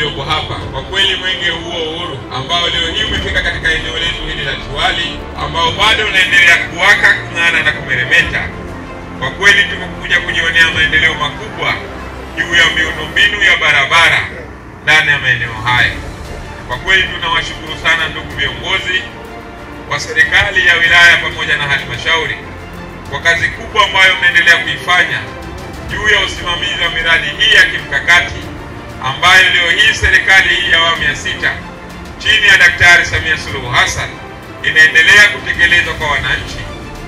mlioko hapa. Kwa kweli mwenge huo uhuru ambao leo hii umefika katika eneo letu hili la Chiwali, ambao bado unaendelea kuwaka, kung'ana na kumeremeta, kwa kweli tumekuja kujionea maendeleo makubwa juu ya miundombinu ya barabara ndani ya maeneo haya. Kwa kweli tunawashukuru sana ndugu viongozi wa serikali ya wilaya pamoja na halmashauri kwa kazi kubwa ambayo mnaendelea kuifanya juu ya usimamizi wa miradi hii ya kimkakati ambayo leo hii serikali hii ya awamu ya 6 chini ya Daktari Samia Suluhu Hassan inaendelea kutekelezwa kwa wananchi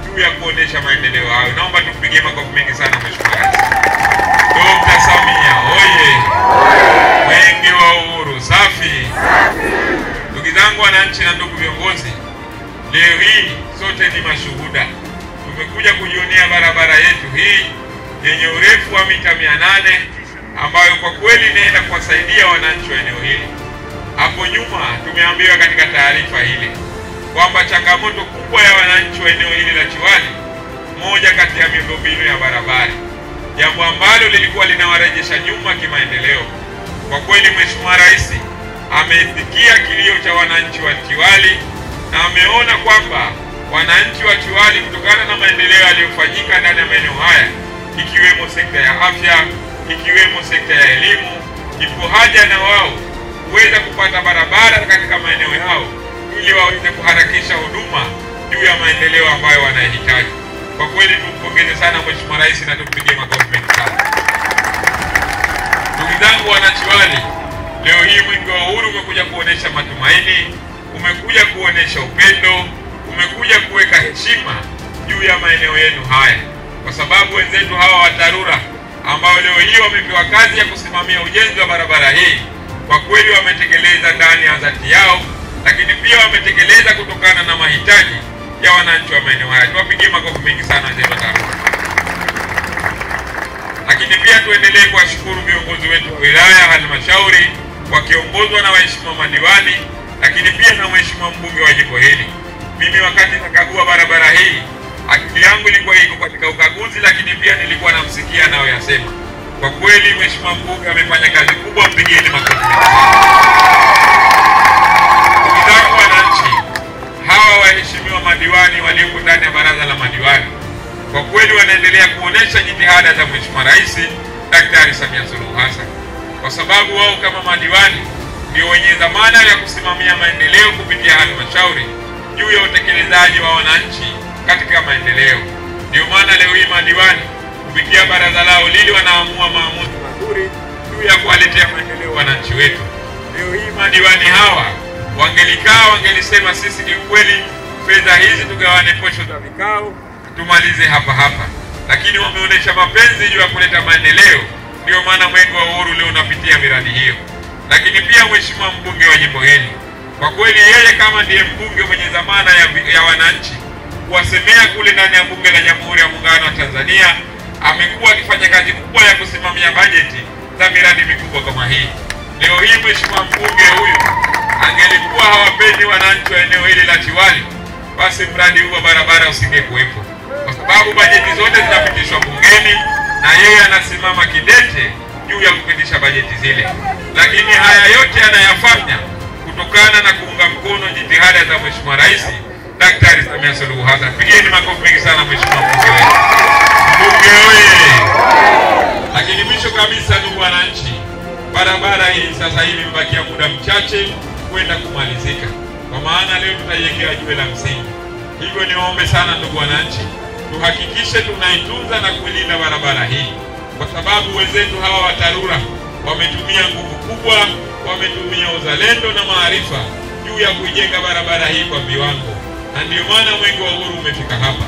juu ya kuonesha maendeleo hayo. Naomba tumpigie makofi mengi sana Mheshimiwa Rais. Dr. Samia oye! Mwenge wa uhuru safi! Ndugu zangu wananchi na ndugu viongozi, leo hii sote ni mashuhuda. Tumekuja kujionea barabara yetu hii yenye urefu wa mita 800 ambayo kwa kweli inaenda kuwasaidia wananchi wa eneo hili. Hapo nyuma tumeambiwa katika taarifa hili kwamba changamoto kubwa ya wananchi wa eneo hili la Chiwali, moja kati ya miundombinu ya barabara, jambo ambalo lilikuwa linawarejesha nyuma kimaendeleo. Kwa kweli Mheshimiwa Rais ameitikia kilio cha wananchi wa Chiwali na ameona kwamba wananchi wa Chiwali kutokana na maendeleo yaliyofanyika ndani ya maeneo haya, ikiwemo sekta ya afya, ikiwemo sekta ya elimu, ipo haja na wao kuweza kupata barabara katika maeneo yao ili waweze kuharakisha huduma juu ya maendeleo ambayo wanahitaji. Kwa kweli tumpongeze sana Mheshimiwa Rais na tumpigie makofi mengi sana. Ndugu zangu wanachiwali, leo hii mwenge wa uhuru umekuja kuonesha matumaini, umekuja kuonesha upendo, umekuja kuweka heshima juu ya maeneo yenu haya, kwa sababu wenzetu hawa wa TARURA ambao leo hii wamepewa kazi ya kusimamia ujenzi wa barabara hii, kwa kweli wametekeleza ndani ya dhati yao, lakini pia wametekeleza kutokana na mahitaji ya wananchi wa maeneo haya. Tuwapigie makofi mengi sana wenzetu wa TARURA. Lakini pia tuendelee kuwashukuru viongozi wetu wa wilaya, halmashauri wakiongozwa na waheshimiwa madiwani, lakini pia na mheshimiwa mbunge wa jimbo hili. Mimi wakati nakagua barabara hii, akili yangu ilikuwa iko katika ukaguzi, lakini pia nilikuwa namsikia nao yasema. Kwa kweli mheshimiwa mbunge amefanya kazi kubwa, mpigieni makofi. Ndugu zangu wananchi, hawa waheshimiwa madiwani walioko ndani ya baraza la madiwani, kwa kweli wanaendelea kuonesha jitihada za Mheshimiwa Rais Daktari Samia Suluhu Hassan, kwa sababu wao kama madiwani ndio wenye dhamana ya kusimamia maendeleo kupitia halmashauri juu ya utekelezaji wa wananchi katika maendeleo. Ndio maana leo hii madiwani kupitia baraza lao lili wanaamua maamuzi mazuri juu ya kuwaletea maendeleo wananchi wetu. Leo hii madiwani hawa wangelikaa wangelisema sisi ni kweli fedha hizi tugawane posho za vikao tumalize hapa hapa, lakini wameonesha mapenzi juu ya kuleta maendeleo. Ndio maana mwenge wa uhuru leo unapitia miradi hiyo. Lakini pia mheshimiwa mbunge wa jimbo hili, kwa kweli yeye kama ndiye mbunge mwenye dhamana ya wananchi kuwasemea kule ndani ya bunge la Jamhuri ya Muungano wa Tanzania, amekuwa akifanya kazi kubwa ya kusimamia bajeti za miradi mikubwa kama hii. Leo hii mheshimiwa mbunge huyu angelikuwa hawapendi wananchi wa eneo hili la Chiwali, basi mradi huu wa barabara usingekuwepo, kwa sababu bajeti zote zinapitishwa bungeni na yeye anasimama kidete juu ya kupitisha bajeti zile. Lakini haya yote anayafanya kutokana na kuunga mkono jitihada za Mheshimiwa Rais Daktari Samia Suluhu Hassan. Pigeni makofi mengi sana mheshimiwa mbunge wetu. Mbunge oye! Lakini mwisho kabisa ndugu wananchi, barabara hii sasa hivi imebakia muda mchache kwenda kumalizika, kwa maana leo tutaiwekea jiwe la msingi. Hivyo niwaombe sana ndugu wananchi, tuhakikishe tunaitunza na kuilinda barabara hii, kwa sababu wenzetu hawa wa TARURA wametumia nguvu kubwa, wametumia uzalendo na maarifa juu ya kuijenga barabara hii kwa viwango, na ndio maana mwenge wa uhuru umefika hapa.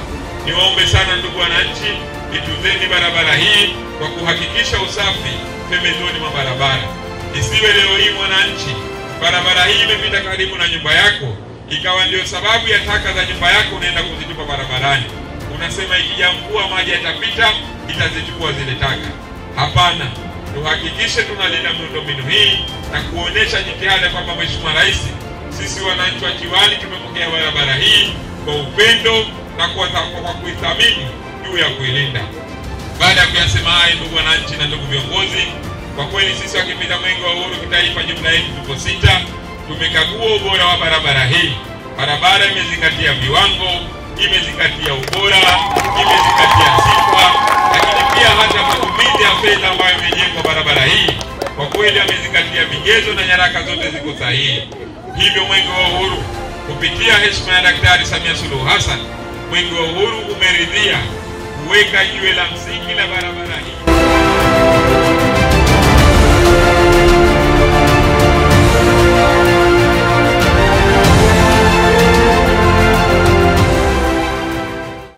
Niwaombe sana ndugu wananchi, itunzeni barabara hii kwa kuhakikisha usafi pembezoni mwa barabara. Isiwe leo hii mwananchi, barabara hii imepita karibu na nyumba yako, ikawa ndio sababu ya taka za nyumba yako unaenda kuzitupa barabarani. Unasema ikija mvua maji yatapita, itazichukua zile taka. Hapana, tuhakikishe tunalinda miundombinu hii na kuonesha jitihada kwamba Mheshimiwa Rais, sisi wananchi wa Chiwali tumepokea barabara hii kwa upendo na kwa kuithamini juu ya kuilinda. Baada ya kuyasema haya ndugu wananchi na ndugu viongozi, Kwa kweli sisi wakipita Mwenge wa Uhuru kitaifa, jumla yetu tuko 6, tumekagua ubora wa barabara hii. Barabara imezingatia viwango, imezingatia ubora, imezingatia sifa, lakini pia hata matumizi ya fedha ambayo imejengwa barabara hii, kwa kweli amezingatia vigezo na nyaraka zote ziko sahihi. Hivyo Mwenge wa Uhuru kupitia heshima ya Daktari Samia Suluhu Hassan, Mwenge wa Uhuru umeridhia kuweka jiwe la msingi la barabara